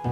Hi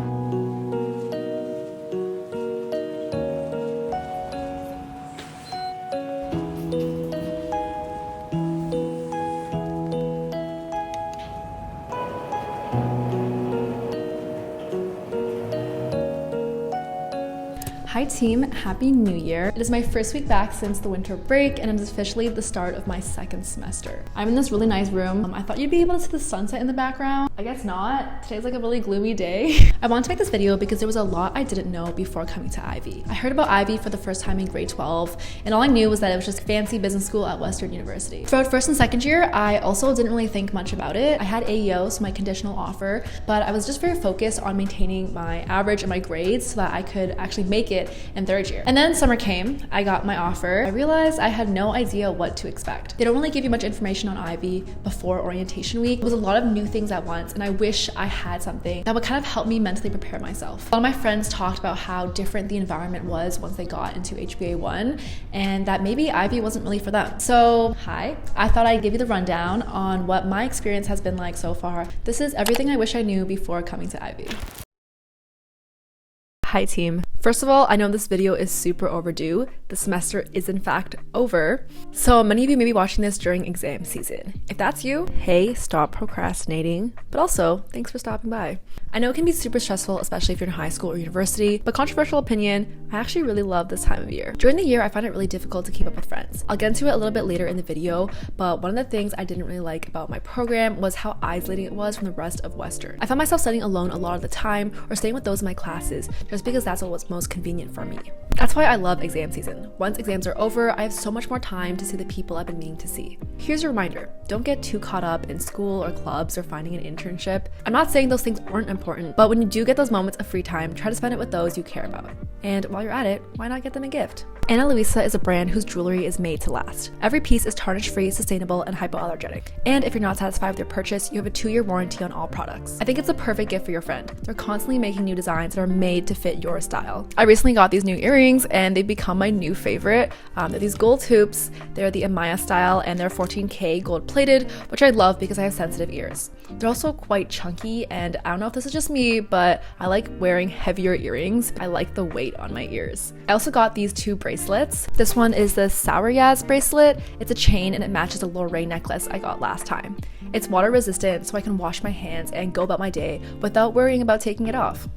team, happy new year. It is my first week back since the winter break and it is officially the start of my second semester. I'm in this really nice room. I thought you'd be able to see the sunset in the background. I guess not. Today's like a really gloomy day. I wanted to make this video because there was a lot I didn't know before coming to Ivey. I heard about Ivey for the first time in grade 12 and all I knew was that it was just fancy business school at Western University. Throughout first and second year, I also didn't really think much about it. I had AEO, so my conditional offer, but I was just very focused on maintaining my average and my grades so that I could actually make it in third year. And then summer came, I got my offer. I realized I had no idea what to expect. They don't really give you much information on Ivey before orientation week. It was a lot of new things at once and I wish I had something that would kind of help me mentally prepare myself. A lot of my friends talked about how different the environment was once they got into HBA 1 and that maybe Ivey wasn't really for them. So hi, I thought I'd give you the rundown on what my experience has been like so far. This is everything I wish I knew before coming to Ivey. Hi team. First of all, I know this video is super overdue. The semester is in fact over. So many of you may be watching this during exam season. If that's you, hey, stop procrastinating. But also, thanks for stopping by. I know it can be super stressful, especially if you're in high school or university, but controversial opinion, I actually really love this time of year. During the year, I find it really difficult to keep up with friends. I'll get into it a little bit later in the video, but one of the things I didn't really like about my program was how isolating it was from the rest of Western. I found myself studying alone a lot of the time or staying with those in my classes just because that's what was most convenient for me. That's why I love exam season. Once exams are over, I have so much more time to see the people I've been meaning to see. Here's a reminder, don't get too caught up in school or clubs or finding an internship. I'm not saying those things aren't important, but when you do get those moments of free time, try to spend it with those you care about. And while you're at it, why not get them a gift? Luisa is a brand whose jewelry is made to last. Every piece is tarnish-free, sustainable, and hypoallergenic. And if you're not satisfied with your purchase, you have a 2-year warranty on all products. I think it's a perfect gift for your friend. They're constantly making new designs that are made to fit your style. I recently got these new earrings and they've become my new favorite. They're these gold hoops. They're the Amaya style and they're 14K gold plated, which I love because I have sensitive ears. They're also quite chunky and I don't know if this is just me, but I like wearing heavier earrings. I like the weight on my ears. I also got these 2 bracelets. This one is the Sour Yaz bracelet. It's a chain and it matches a Lorraine necklace I got last time. It's water resistant so I can wash my hands and go about my day without worrying about taking it off.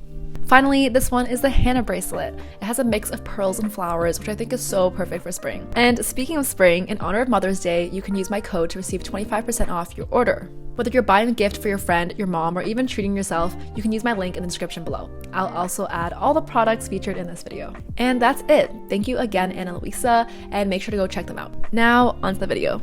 Finally, this one is the Hannah bracelet. It has a mix of pearls and flowers, which I think is so perfect for spring. And speaking of spring, in honor of Mother's Day, you can use my code to receive 25% off your order. Whether you're buying a gift for your friend, your mom, or even treating yourself, you can use my link in the description below. I'll also add all the products featured in this video. And that's it. Thank you again, Luisa, and make sure to go check them out. Now, onto the video.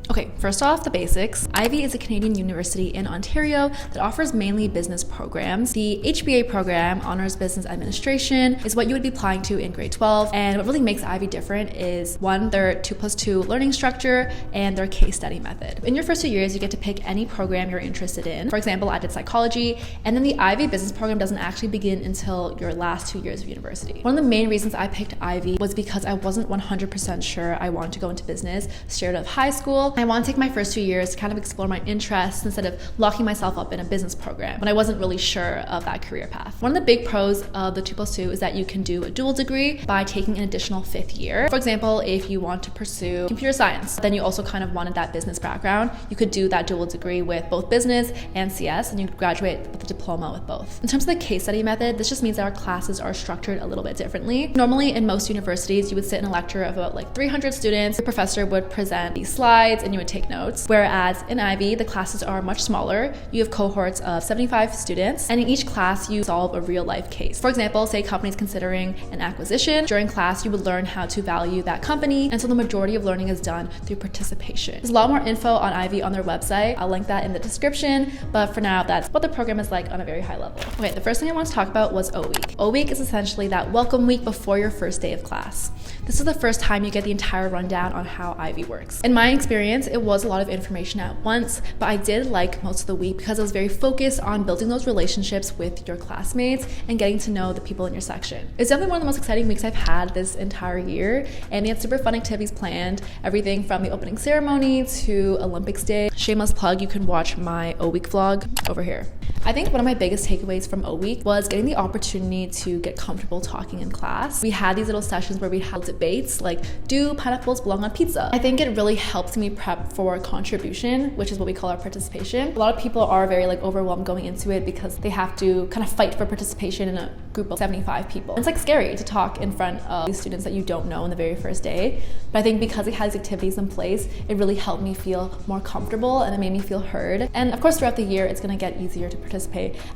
Okay, first off, the basics. Ivey is a Canadian university in Ontario that offers mainly business programs. The HBA program, Honors Business Administration, is what you would be applying to in grade 12. And what really makes Ivey different is one, their 2+2 learning structure and their case study method. In your first 2 years, you get to pick any program you're interested in. For example, I did psychology, and then the Ivey business program doesn't actually begin until your last 2 years of university. One of the main reasons I picked Ivey was because I wasn't 100% sure I wanted to go into business straight out of high school. I want to take my first 2 years to kind of explore my interests instead of locking myself up in a business program when I wasn't really sure of that career path. One of the big pros of the 2+2 is that you can do a dual degree by taking an additional 5th year. For example, if you want to pursue computer science, then you also kind of wanted that business background, you could do that dual degree with both business and CS, and you could graduate with a diploma with both. In terms of the case study method, this just means that our classes are structured a little bit differently. Normally, in most universities, you would sit in a lecture of about like 300 students. The professor would present these slides and you would take notes. Whereas in Ivey, the classes are much smaller. You have cohorts of 75 students, and in each class, you solve a real life case. For example, say a company is considering an acquisition. During class, you would learn how to value that company, and so the majority of learning is done through participation. There's a lot more info on Ivey on their website. I'll link that in the description, but for now, that's what the program is like on a very high level. Okay, the first thing I want to talk about was oweek. Oweek is essentially that welcome week before your first day of class. This is the first time you get the entire rundown on how Ivey works. In my experience, it was a lot of information at once, but I did like most of the week because I was very focused on building those relationships with your classmates and getting to know the people in your section. It's definitely one of the most exciting weeks I've had this entire year, and we had super fun activities planned, everything from the opening ceremony to Olympics Day. Shameless plug, you can watch my oweek vlog over here. I think one of my biggest takeaways from oweek was getting the opportunity to get comfortable talking in class. We had these little sessions where we had debates like, do pineapples belong on pizza? I think it really helped me prep for contribution, which is what we call our participation. A lot of people are very like overwhelmed going into it because they have to kind of fight for participation in a group of 75 people. It's like scary to talk in front of these students that you don't know on the very first day. But I think because it has activities in place, it really helped me feel more comfortable and it made me feel heard. And of course, throughout the year, it's gonna get easier to participate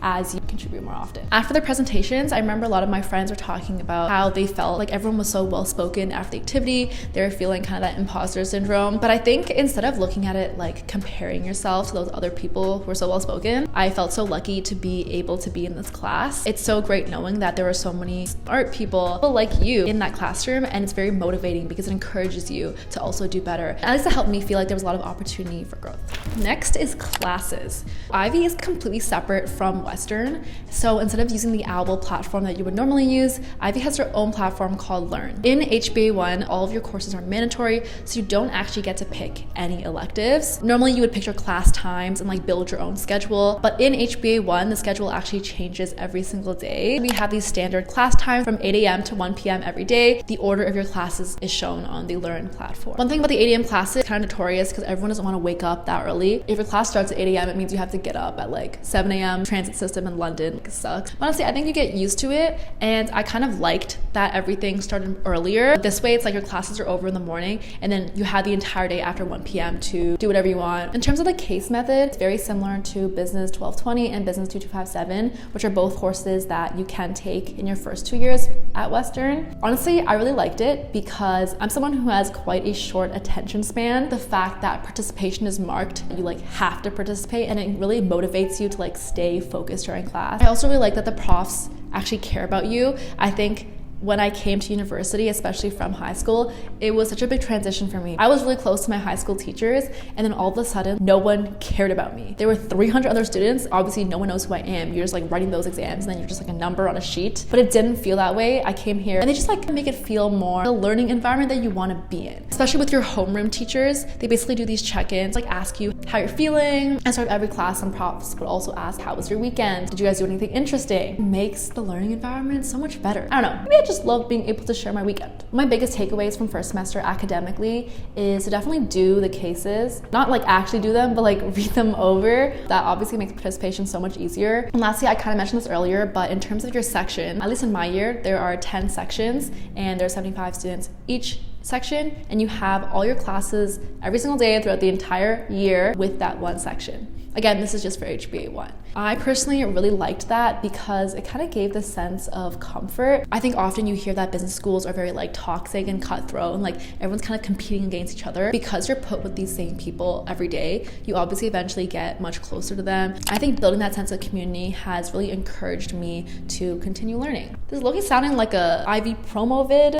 as you contribute more often. After the presentations, I remember a lot of my friends were talking about how they felt like everyone was so well spoken after the activity. They were feeling kind of that imposter syndrome. But I think instead of looking at it like comparing yourself to those other people who are so well spoken, I felt so lucky to be able to be in this class. It's so great knowing that there were so many smart people like you in that classroom, and it's very motivating because it encourages you to also do better. At least it helped me feel like there was a lot of opportunity for growth. Next is classes. Ivey is completely separate from Western. So instead of using the Owl platform that you would normally use, Ivey has their own platform called Learn. In HBA1, all of your courses are mandatory, so you don't actually get to pick any electives. Normally you would pick your class times and like build your own schedule, but in HBA1, the schedule actually changes every single day. We have these standard class times from 8 a.m. to 1 p.m. every day. The order of your classes is shown on the Learn platform. One thing about the 8 a.m. classes is kind of notorious because everyone doesn't want to wake up that early. If your class starts at 8 a.m., it means you have to get up at like 7 a.m. Transit system in London like, sucks. Honestly, I think you get used to it, and I kind of liked that everything started earlier. This way, it's like your classes are over in the morning, and then you have the entire day after 1 p.m. to do whatever you want. In terms of the case method, it's very similar to Business 1220 and Business 2257, which are both courses that you can take in your first 2 years at Western. Honestly, I really liked it because I'm someone who has quite a short attention span. The fact that participation is marked, you like have to participate, and it really motivates you to like stay focused during class. I also really like that the profs actually care about you. I think when I came to university, especially from high school, it was such a big transition for me. I was really close to my high school teachers, and then all of a sudden, no one cared about me. There were 300 other students. Obviously, no one knows who I am. You're just like writing those exams, and then you're just like a number on a sheet. But it didn't feel that way. I came here, and they just like make it feel more the learning environment that you want to be in. Especially with your homeroom teachers, they basically do these check-ins, like ask you how you're feeling. And sort of every class, some profs would also ask, how was your weekend? Did you guys do anything interesting? It makes the learning environment so much better. I don't know. Maybe I just love being able to share my weekend. My biggest takeaways from first semester academically is to definitely do the cases, not like actually do them, but like read them over. That obviously makes participation so much easier. And lastly, I kind of mentioned this earlier, but in terms of your section, at least in my year, there are 10 sections and there are 75 students each section, and you have all your classes every single day throughout the entire year with that one section. Again, this is just for HBA1. I personally really liked that because it kind of gave this sense of comfort. I think often you hear that business schools are very like toxic and cutthroat and like everyone's kind of competing against each other. Because you're put with these same people every day, you obviously eventually get much closer to them. I think building that sense of community has really encouraged me to continue learning. This is low-key sounding like a Ivey promo vid.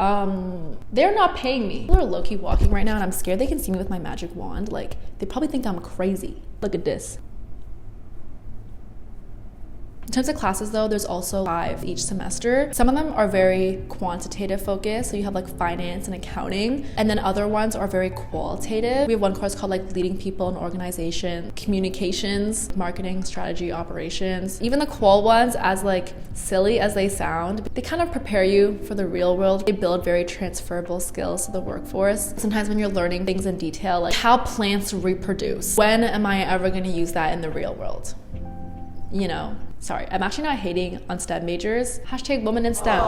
They're not paying me. People are low-key walking right now and I'm scared they can see me with my magic wand. Like, they probably think I'm crazy. Look at this. In terms of classes though, there's also 5 each semester. Some of them are very quantitative focused, so you have like finance and accounting, and then other ones are very qualitative. We have one course called like leading people in organization, communications, marketing, strategy, operations. Even the qual ones, as like silly as they sound, they kind of prepare you for the real world. They build very transferable skills to the workforce. Sometimes when you're learning things in detail, like how plants reproduce, when am I ever going to use that in the real world? You know, sorry, I'm actually not hating on STEM majors. Hashtag woman in STEM.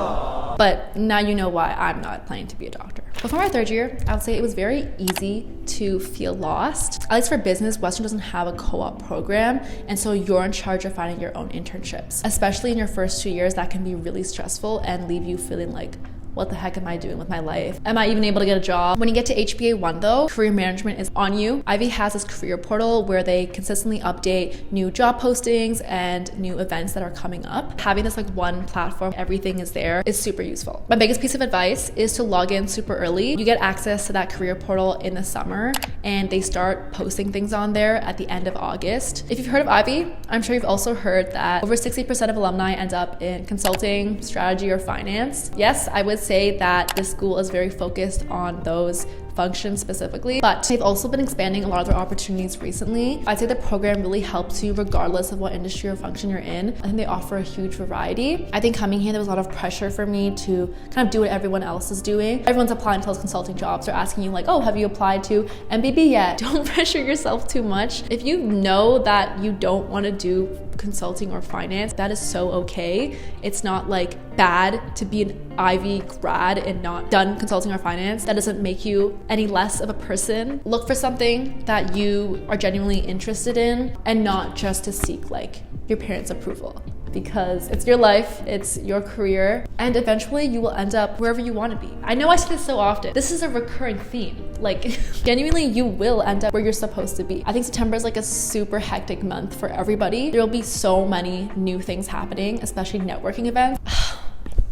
But now you know why I'm not planning to be a doctor. Before my 3rd year, I would say it was very easy to feel lost. At least for business, Western doesn't have a co-op program, and so you're in charge of finding your own internships. Especially in your first 2 years, that can be really stressful and leave you feeling like, what the heck am I doing with my life? Am I even able to get a job? When you get to HBA1 though, career management is on you. Ivey has this career portal where they consistently update new job postings and new events that are coming up. Having this like one platform, everything is there, is super useful. My biggest piece of advice is to log in super early. You get access to that career portal in the summer, and they start posting things on there at the end of August. If you've heard of Ivey, I'm sure you've also heard that over 60% of alumni end up in consulting, strategy, or finance. Yes, I would say that this school is very focused on those function specifically, but they've also been expanding a lot of their opportunities recently. I'd say the program really helps you regardless of what industry or function you're in. I think they offer a huge variety. I think coming here, there was a lot of pressure for me to kind of do what everyone else is doing. Everyone's applying to those consulting jobs. They're asking you like, oh, have you applied to MBB yet? Don't pressure yourself too much. If you know that you don't want to do consulting or finance, that is so okay. It's not like bad to be an Ivy grad and not done consulting or finance. That doesn't make you any less of a person. Look for something that you are genuinely interested in and not just to seek like your parents' approval, because it's your life, it's your career, and eventually you will end up wherever you want to be. I know I say this so often. This is a recurring theme. Like, genuinely, you will end up where you're supposed to be. I think September is like a super hectic month for everybody. There will be so many new things happening, especially networking events.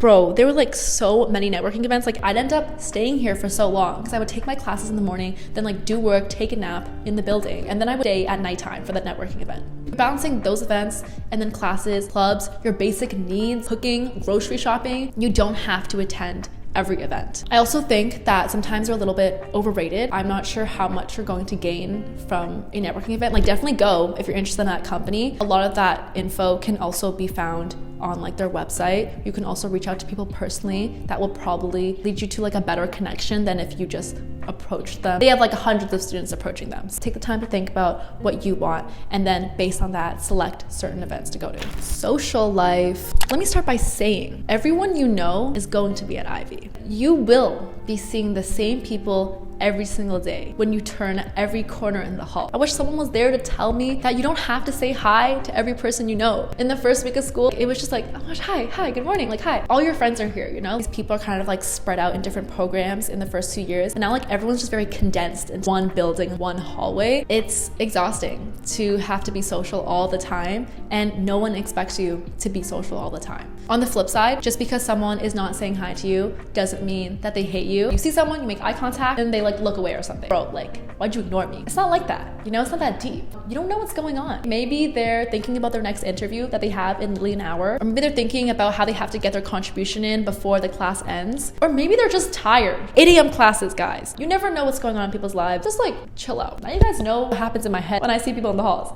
Bro, there were like so many networking events. Like, I'd end up staying here for so long because I would take my classes in the morning, then like do work, take a nap in the building, and then I would stay at nighttime for that networking event. You're balancing those events and then classes, clubs, your basic needs, cooking, grocery shopping. You don't have to attend every event. I also think that sometimes they're a little bit overrated. I'm not sure how much you're going to gain from a networking event. Like, definitely go if you're interested in that company. A lot of that info can also be found on like their website. You can also reach out to people personally. That will probably lead you to like a better connection than if you just approach them. They have like hundreds of students approaching them. So take the time to think about what you want, and then based on that, select certain events to go to. Social life. Let me start by saying, everyone you know is going to be at Ivy. You will be seeing the same people every single day when you turn every corner in the hall. I wish someone was there to tell me that you don't have to say hi to every person you know. In the first week of school, it was just like, oh my gosh, hi, good morning, like hi. All your friends are here, you know? These people are kind of like spread out in different programs in the first 2 years. And now like everyone's just very condensed in one building, one hallway. It's exhausting to have to be social all the time, and no one expects you to be social all the time. On the flip side, just because someone is not saying hi to you doesn't mean that they hate you. You see someone, you make eye contact, and they like look away or something. Bro, like, why'd you ignore me? It's not like that, you know? It's not that deep. You don't know what's going on. Maybe they're thinking about their next interview that they have in literally an hour, or maybe they're thinking about how they have to get their contribution in before the class ends, or maybe they're just tired. 8 a.m. classes, guys. You never know what's going on in people's lives. Just like chill out. Now you guys know what happens in my head when I see people in the halls.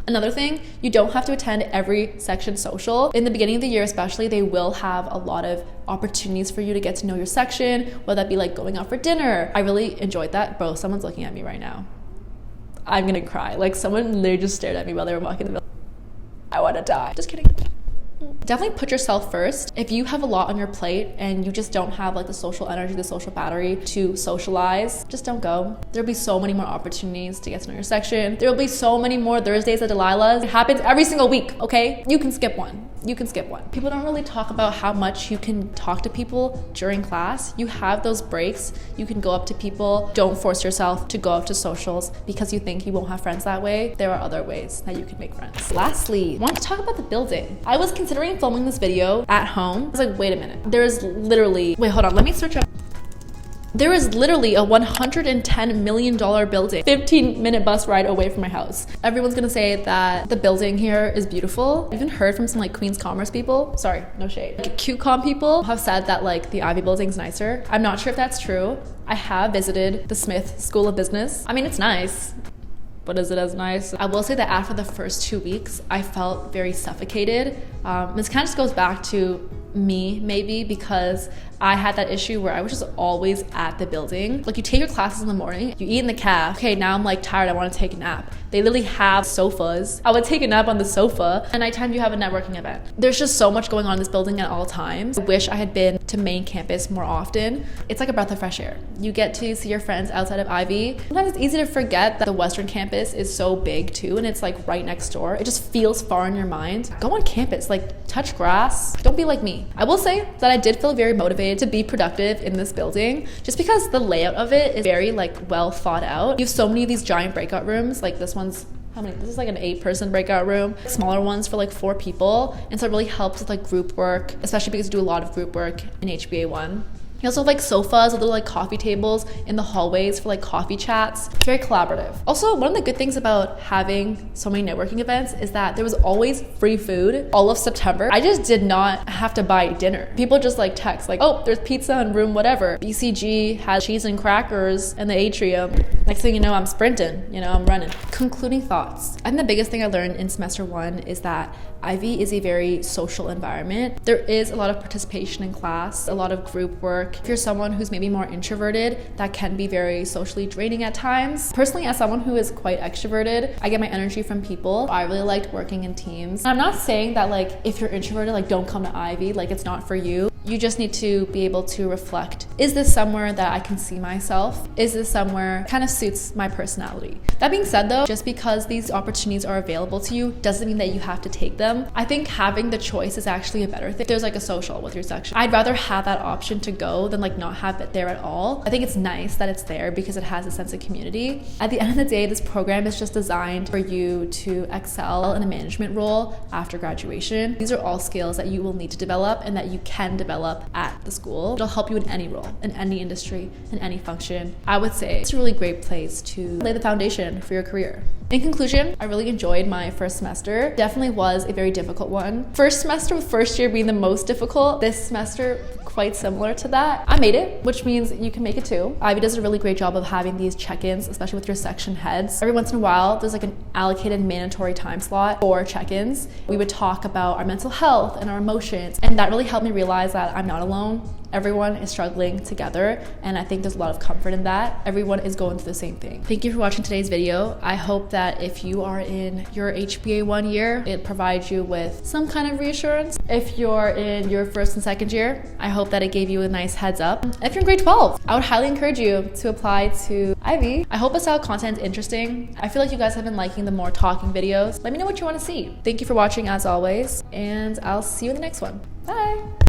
Another thing, you don't have to attend every section social. In the beginning of the year especially, they will have a lot of opportunities for you to get to know your section, whether that be like going out for dinner. I really enjoyed that. Bro, someone's looking at me right now. I'm gonna cry. Like, someone literally just stared at me while they were walking the building. I wanna die. Just kidding. Definitely put yourself first. If you have a lot on your plate and you just don't have like the social energy, the social battery to socialize, just don't go. There'll be so many more opportunities to get to know your section. There'll be so many more Thursdays at Delilah's. It happens every single week, okay? You can skip one. You can skip one. People don't really talk about how much you can talk to people during class. You have those breaks. You can go up to people. Don't force yourself to go up to socials because you think you won't have friends that way. There are other ways that you can make friends. Lastly, I want to talk about the building. I was considering filming this video at home. I was like, wait a minute. There's literally, wait, hold on. Let me search up. There is literally a $110 million building, 15-minute bus ride away from my house. Everyone's gonna say that the building here is beautiful. I've even heard from some like Queen's Commerce people, sorry, no shade, like qcomm people have said that like the Ivy building's nicer. I'm not sure if that's true. I have visited the Smith School of Business. I mean, it's nice, but is it as nice? I will say that after the first 2 weeks, I felt very suffocated. This kind of just goes back to me maybe because I had that issue where I was just always at the building. Like, you take your classes in the morning, you eat in the caf. Okay, now I'm like tired, I want to take a nap. They literally have sofas. I would take a nap on the sofa. At nighttime, you have a networking event. There's just so much going on in this building at all times. I wish I had been to main campus more often. It's like a breath of fresh air. You get to see your friends outside of Ivy. Sometimes it's easy to forget that the Western campus is so big too, and it's like right next door. It just feels far in your mind. Go on campus, like touch grass. Don't be like me. I will say that I did feel very motivated to be productive in this building just because the layout of it is very like well thought out. You have so many of these giant breakout rooms. Like this one's, how many? This is like an 8-person breakout room. Smaller ones for like 4 people. And so it really helps with like group work, especially because you do a lot of group work in HBA1. You also have like sofas, little like coffee tables in the hallways for like coffee chats. Very collaborative. Also, one of the good things about having so many networking events is that there was always free food all of September. I just did not have to buy dinner. People just like text like, oh, there's pizza in room whatever. BCG has cheese and crackers in the atrium. Next thing you know, I'm sprinting, you know, I'm running. Concluding thoughts. I think the biggest thing I learned in semester 1 is that Ivey is a very social environment. There is a lot of participation in class, a lot of group work. If you're someone who's maybe more introverted, that can be very socially draining at times. Personally, as someone who is quite extroverted, I get my energy from people. I really liked working in teams. And I'm not saying that like if you're introverted, like don't come to Ivey, like it's not for you. You just need to be able to reflect. Is this somewhere that I can see myself? Is this somewhere kind of suits my personality? That being said though, just because these opportunities are available to you doesn't mean that you have to take them. I think having the choice is actually a better thing. There's like a social with your section. I'd rather have that option to go than like not have it there at all. I think it's nice that it's there because it has a sense of community. At the end of the day, this program is just designed for you to excel in a management role after graduation. These are all skills that you will need to develop and that you can develop at the school. It'll help you in any role, in any industry, in any function. I would say it's a really great place to lay the foundation for your career. In conclusion, I really enjoyed my first semester. Definitely was a very difficult one. First semester with first year being the most difficult. This semester, quite similar to that. I made it, which means you can make it too. Ivey does a really great job of having these check-ins, especially with your section heads. Every once in a while, there's like an allocated mandatory time slot for check-ins. We would talk about our mental health and our emotions, and that really helped me realize that I'm not alone. Everyone is struggling together, and I think there's a lot of comfort in that. Everyone is going through the same thing. Thank you for watching today's video. I hope that if you are in your HBA 1 year, it provides you with some kind of reassurance. If you're in your first and second year, I hope that it gave you a nice heads up. If you're in grade 12, I would highly encourage you to apply to Ivey. I hope the style content is interesting. I feel like you guys have been liking the more talking videos. Let me know what you want to see. Thank you for watching as always, and I'll see you in the next one. Bye.